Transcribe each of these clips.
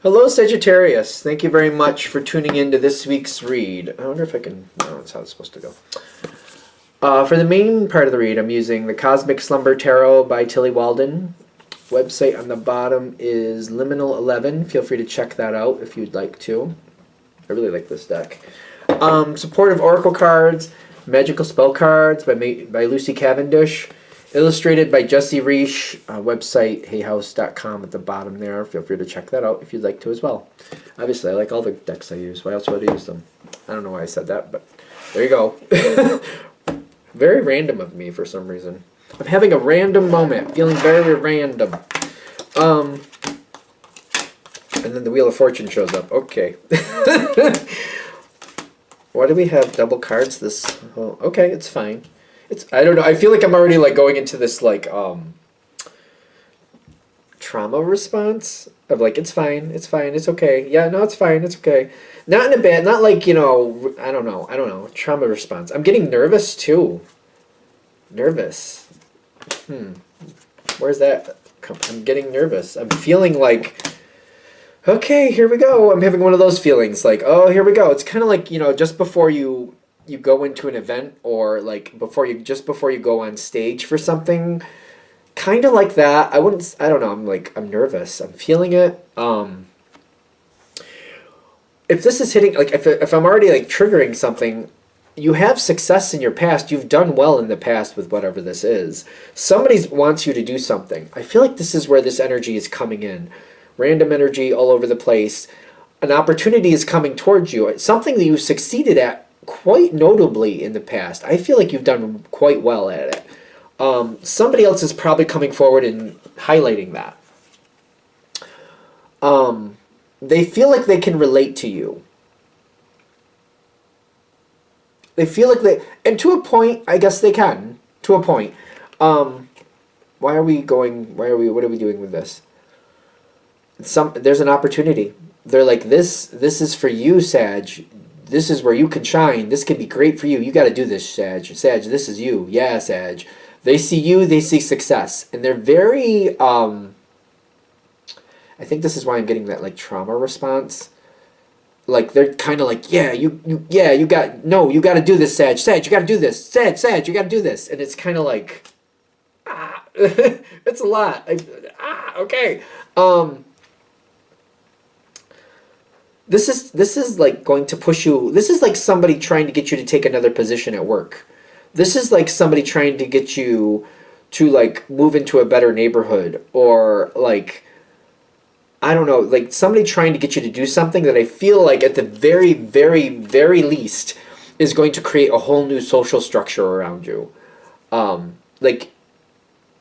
Hello, Sagittarius. Thank you very much for tuning in to this week's read. I wonder if I can... No, that's how it's supposed to go. For the main part of the read, I'm using the Cosmic Slumber Tarot by Tilly Walden. Website on the bottom is Liminal 11. Feel free to check that out if you'd like to. I really like this deck. Supportive Oracle cards, Magical Spell cards by Lucy Cavendish. Illustrated by Jesse Reish, website hayhouse.com at the bottom there. Feel free to check that out if you'd like to as well. Obviously, I like all the decks I use. Why else would I use them? I don't know why I said that, but there you go. Very random of me for some reason. I'm having a random moment, feeling very random. And then the Wheel of Fortune shows up. Okay. Why do we have double cards this... Oh, okay, it's fine. I don't know. I feel like I'm already like going into this like trauma response of like it's fine, it's okay. Yeah, no, it's fine, it's okay. Not in a bad, not like, you know, I don't know. Trauma response. I'm getting nervous too. Nervous. Where's that? I'm getting nervous. I'm feeling like, okay, here we go. I'm having one of those feelings like, oh, here we go. It's kind of like, you know, just before you go into an event or like before you go on stage for something, kind of like that. I don't know, I'm nervous. I'm feeling it. If this is hitting, like if I'm already like triggering something, you have success in your past. You've done well in the past with whatever this is. Somebody wants you to do something. I feel like this is where this energy is coming in. Random energy all over the place. An opportunity is coming towards you. It's something that you've succeeded at quite notably in the past. I feel like you've done quite well at it. Somebody else is probably coming forward and highlighting that. They feel like they can relate to you. They feel like and to a point, I guess they can. To a point. What are we doing with this? There's an opportunity. They're like, this is for you, Sag. This is where you can shine. This can be great for you. You got to do this, Sag. Sag, this is you. Yeah, Sag. They see you. They see success. And they're very, I think this is why I'm getting that, like, trauma response. Like, they're kind of like, yeah, you got to do this, Sag. Sag, you got to do this. Sag, you got to do this. And it's kind of like, it's a lot. Okay. This is like going to push you. This is like somebody trying to get you to take another position at work. This is like somebody trying to get you to like move into a better neighborhood, or like, I don't know, like somebody trying to get you to do something that I feel like at the very, very, very least is going to create a whole new social structure around you. Like,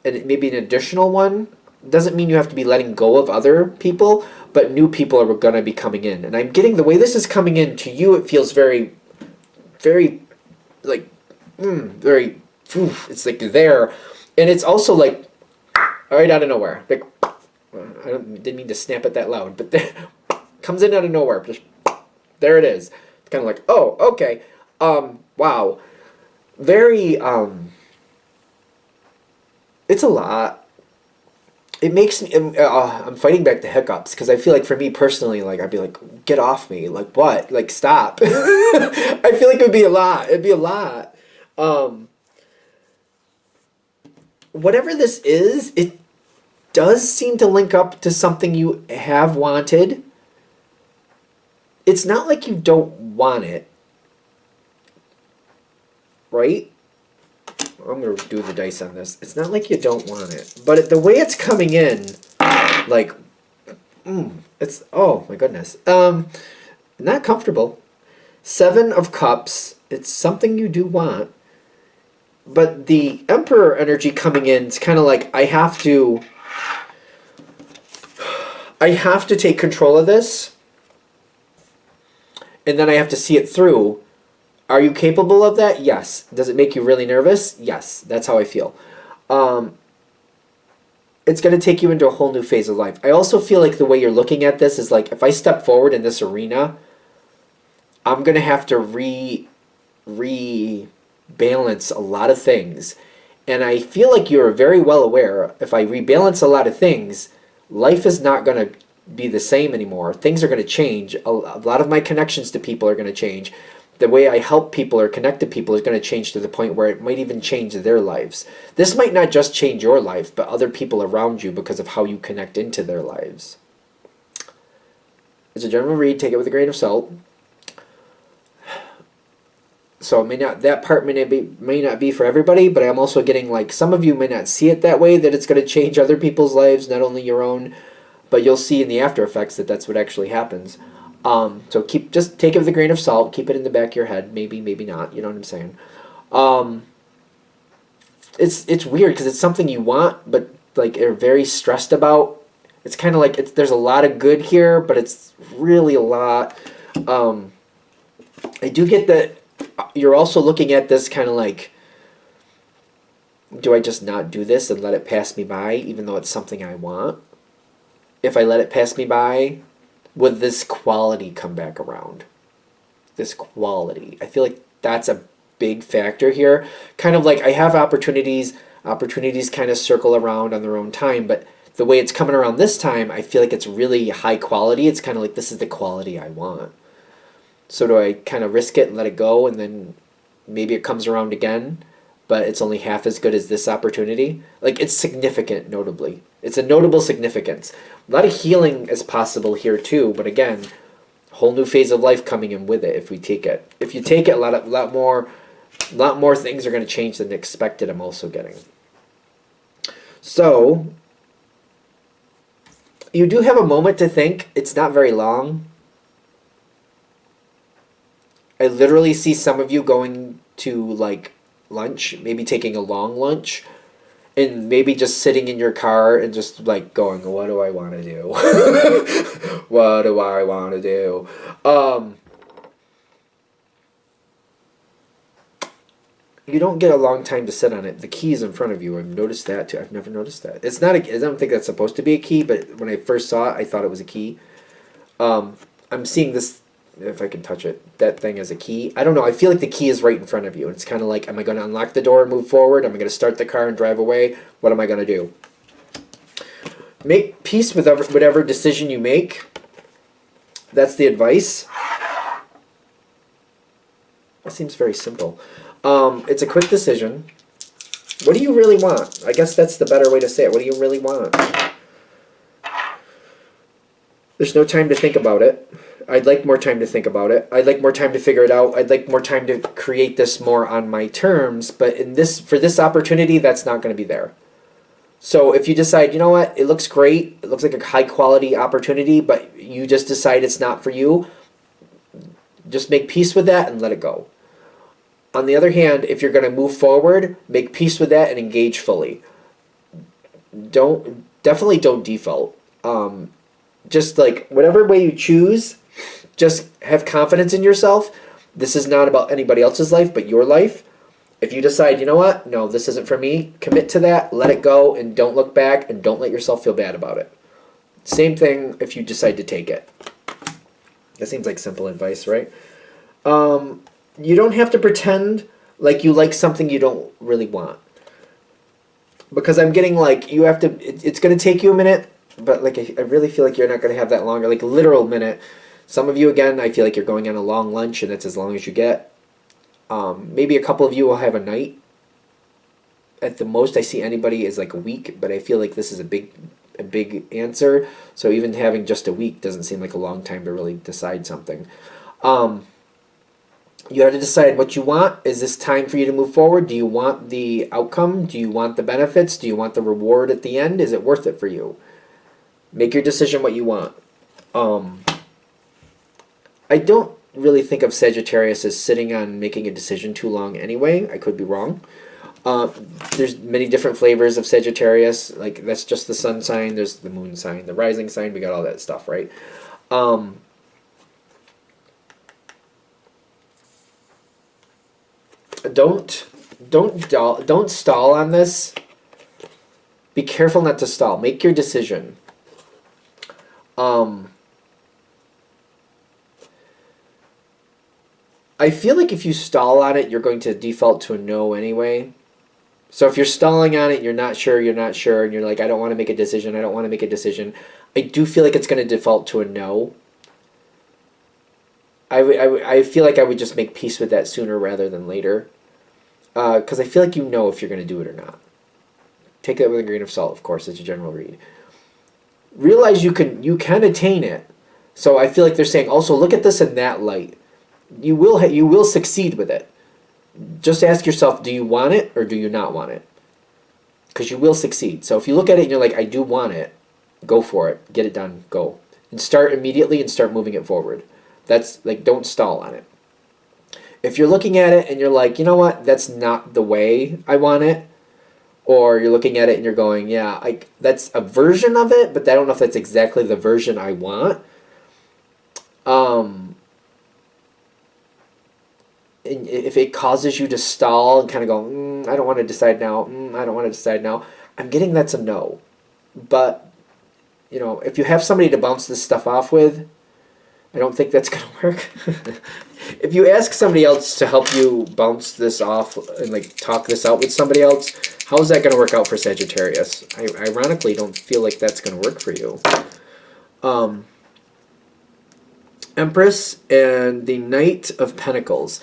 and maybe an additional one. Doesn't mean you have to be letting go of other people, but new people are going to be coming in. And I'm getting the way this is coming in to you, it feels very, very, like, very, it's like there. And it's also like, right out of nowhere. Like, didn't mean to snap it that loud, but comes in out of nowhere. Just, there it is. It's kind of like, oh, okay. Wow. Very, it's a lot. It makes me, I'm fighting back the hiccups, because I feel like for me personally, like, I'd be like, get off me. Like, what? Like, stop. I feel like it would be a lot. It'd be a lot. Whatever this is, it does seem to link up to something you have wanted. It's not like you don't want it. Right? I'm going to do the dice on this. It's not like you don't want it. But the way it's coming in, like, it's, oh my goodness. Not comfortable. 7 of Cups. It's something you do want. But the Emperor energy coming in, it's kind of like, I have to take control of this. And then I have to see it through. Are you capable of that? Yes. Does it make you really nervous? Yes. That's how I feel. It's going to take you into a whole new phase of life. I also feel like the way you're looking at this is like, if I step forward in this arena, I'm going to have to rebalance a lot of things. And I feel like you're very well aware, if I rebalance a lot of things, life is not going to be the same anymore. Things are going to change. A lot of my connections to people are going to change. The way I help people or connect to people is going to change to the point where it might even change their lives. This might not just change your life, but other people around you because of how you connect into their lives. It's a general read. Take it with a grain of salt. So it may not, that part may not be for everybody, but I'm also getting like some of you may not see it that way, that it's going to change other people's lives, not only your own, but you'll see in the after effects that that's what actually happens. So just take it with a grain of salt. Keep it in the back of your head. Maybe, maybe not. You know what I'm saying? It's weird because it's something you want, but like you're very stressed about. It's kind of like there's a lot of good here, but it's really a lot. I do get that you're also looking at this kind of like, do I just not do this and let it pass me by, even though it's something I want? If I let it pass me by, would this quality come back around? This quality. I feel like that's a big factor here. Kind of like I have opportunities kind of circle around on their own time, but the way it's coming around this time, I feel like it's really high quality. It's kind of like, this is the quality I want. So do I kind of risk it and let it go, and then maybe it comes around again, but it's only half as good as this opportunity? Like, it's significant, notably. It's a notable significance. A lot of healing is possible here too, but again, whole new phase of life coming in with it if we take it. If you take it, a lot more things are going to change than expected, I'm also getting. So, you do have a moment to think. It's not very long. I literally see some of you going to like lunch, maybe taking a long lunch, and maybe just sitting in your car and just like going, what do I want to do? What do I want to do? You don't get a long time to sit on it. The key is in front of you. I've noticed that too. I've never noticed that. It's not I don't think that's supposed to be a key, but when I first saw it, I thought it was a key. I'm seeing this, if I can touch it, that thing as a key. I don't know. I feel like the key is right in front of you. It's kind of like, am I going to unlock the door and move forward? Am I going to start the car and drive away? What am I going to do? Make peace with whatever decision you make. That's the advice. That seems very simple. It's a quick decision. What do you really want? I guess that's the better way to say it. What do you really want? There's no time to think about it. I'd like more time to think about it. I'd like more time to figure it out. I'd like more time to create this more on my terms. But for this opportunity, that's not going to be there. So if you decide, you know what, it looks great. It looks like a high quality opportunity, but you just decide it's not for you. Just make peace with that and let it go. On the other hand, if you're going to move forward, make peace with that and engage fully. Definitely don't default. Just like whatever way you choose, just have confidence in yourself. This is not about anybody else's life, but your life. If you decide, you know what, no, this isn't for me, commit to that, let it go, and don't look back, and don't let yourself feel bad about it. Same thing if you decide to take it. That seems like simple advice, right? You don't have to pretend like you like something you don't really want. Because I'm getting like, you have to, it's going to take you a minute, but like I really feel like you're not going to have that longer, like a literal minute. Some of you, again, I feel like you're going on a long lunch, and that's as long as you get. Maybe a couple of you will have a night. At the most, I see anybody is like a week, but I feel like this is a big answer. So even having just a week doesn't seem like a long time to really decide something. You have to decide what you want. Is this time for you to move forward? Do you want the outcome? Do you want the benefits? Do you want the reward at the end? Is it worth it for you? Make your decision what you want. I don't really think of Sagittarius as sitting on making a decision too long anyway. I could be wrong. There's many different flavors of Sagittarius. Like, that's just the sun sign. There's the moon sign, the rising sign. We got all that stuff, right? Don't stall on this. Be careful not to stall. Make your decision. I feel like if you stall on it, you're going to default to a no anyway. So if you're stalling on it, you're not sure, and you're like, I don't want to make a decision, I do feel like it's going to default to a no. I feel like I would just make peace with that sooner rather than later. Because I feel like you know if you're going to do it or not. Take that with a grain of salt, of course, as a general read. Realize you can attain it. So I feel like they're saying, also look at this in that light. You will succeed with it. Just ask yourself, do you want it or do you not want it? Because you will succeed. So if you look at it and you're like, I do want it, go for it. Get it done. Go. And start immediately and start moving it forward. That's like, don't stall on it. If you're looking at it and you're like, you know what, that's not the way I want it, or you're looking at it and you're going, yeah, that's a version of it, but I don't know if that's exactly the version I want. And if it causes you to stall and kind of go, I don't want to decide now, I don't want to decide now, I'm getting that's a no. But, you know, if you have somebody to bounce this stuff off with, I don't think that's going to work. If you ask somebody else to help you bounce this off and like talk this out with somebody else, how is that going to work out for Sagittarius? I ironically don't feel like that's going to work for you. Empress and the Knight of Pentacles.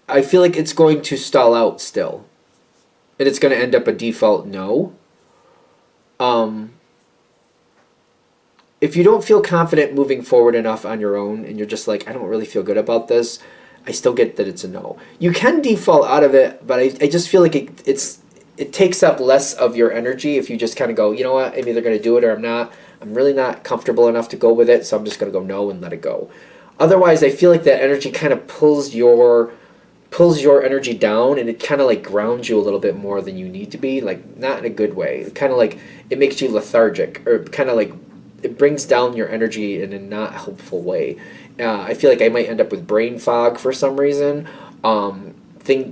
I feel like it's going to stall out still. And it's going to end up a default no. If you don't feel confident moving forward enough on your own and you're just like, I don't really feel good about this, I still get that it's a no. You can default out of it, but I just feel like it takes up less of your energy if you just kind of go, you know what, I'm either going to do it or I'm not. I'm really not comfortable enough to go with it, so I'm just going to go no and let it go. Otherwise, I feel like that energy kind of pulls your energy down, and it kind of like grounds you a little bit more than you need to be, like not in a good way. Kind of like it makes you lethargic, or kind of like it brings down your energy in a not helpful way. I feel like I might end up with brain fog for some reason.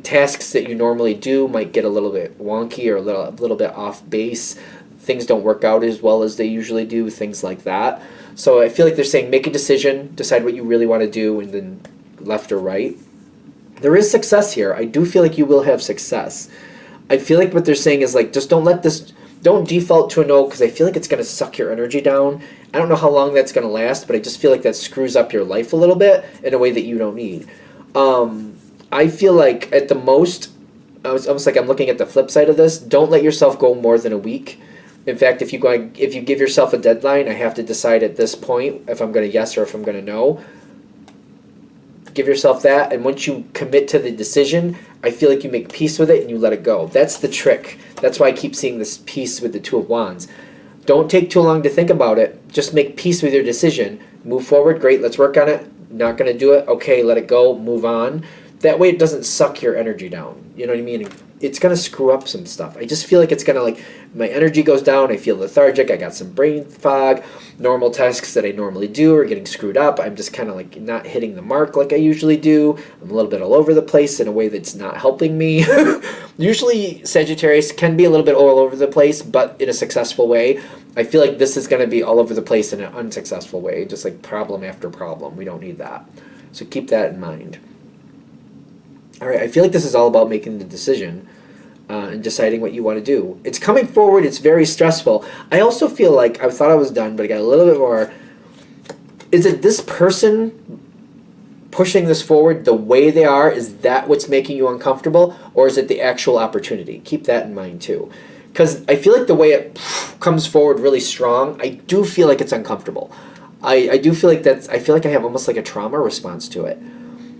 Tasks that you normally do might get a little bit wonky or a little bit off base. Things don't work out as well as they usually do, things like that. So I feel like they're saying make a decision, decide what you really want to do, and then left or right. There is success here. I do feel like you will have success. I feel like what they're saying is like, just don't default to a no, because I feel like it's going to suck your energy down. I don't know how long that's going to last, but I just feel like that screws up your life a little bit in a way that you don't need. I feel like at the most, it's almost like I'm looking at the flip side of this, don't let yourself go more than a week. In fact, if you give yourself a deadline, I have to decide at this point if I'm going to yes or if I'm going to no. Give yourself that, and once you commit to the decision, I feel like you make peace with it and you let it go. That's the trick. That's why I keep seeing this peace with the Two of Wands. Don't take too long to think about it. Just make peace with your decision. Move forward. Great, let's work on it. Not going to do it. Okay, let it go. Move on. That way it doesn't suck your energy down. You know what I mean? It's going to screw up some stuff. I just feel like it's going to, like, my energy goes down. I feel lethargic. I got some brain fog. Normal tasks that I normally do are getting screwed up. I'm just kind of like not hitting the mark like I usually do. I'm a little bit all over the place in a way that's not helping me. Usually Sagittarius can be a little bit all over the place, but in a successful way. I feel like this is going to be all over the place in an unsuccessful way, just like problem after problem. We don't need that. So keep that in mind. All right, I feel like this is all about making the decision and deciding what you want to do. It's coming forward. It's very stressful. I also feel like I thought I was done, but I got a little bit more. Is it this person pushing this forward the way they are? Is that what's making you uncomfortable? Or is it the actual opportunity? Keep that in mind too. Because I feel like the way it comes forward really strong, I do feel like it's uncomfortable. I do feel like I feel like I have almost like a trauma response to it.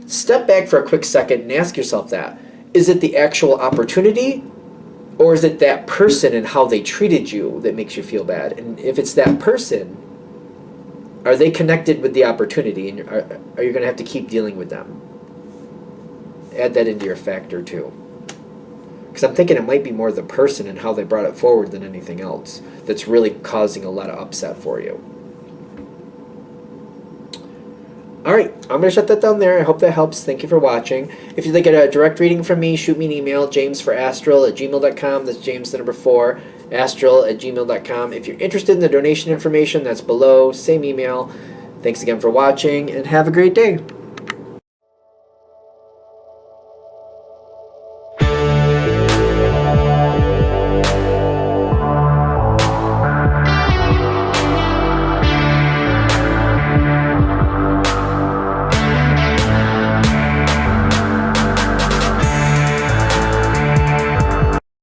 Step back for a quick second and ask yourself that. Is it the actual opportunity, or is it that person and how they treated you that makes you feel bad? And if it's that person, are they connected with the opportunity, and are you going to have to keep dealing with them? Add that into your factor too. Because I'm thinking it might be more the person and how they brought it forward than anything else that's really causing a lot of upset for you. Alright, I'm going to shut that down there. I hope that helps. Thank you for watching. If you'd like a direct reading from me, shoot me an email, jamesforastral@gmail.com. That's James the number 4, astral@gmail.com. If you're interested in the donation information, that's below. Same email. Thanks again for watching, and have a great day.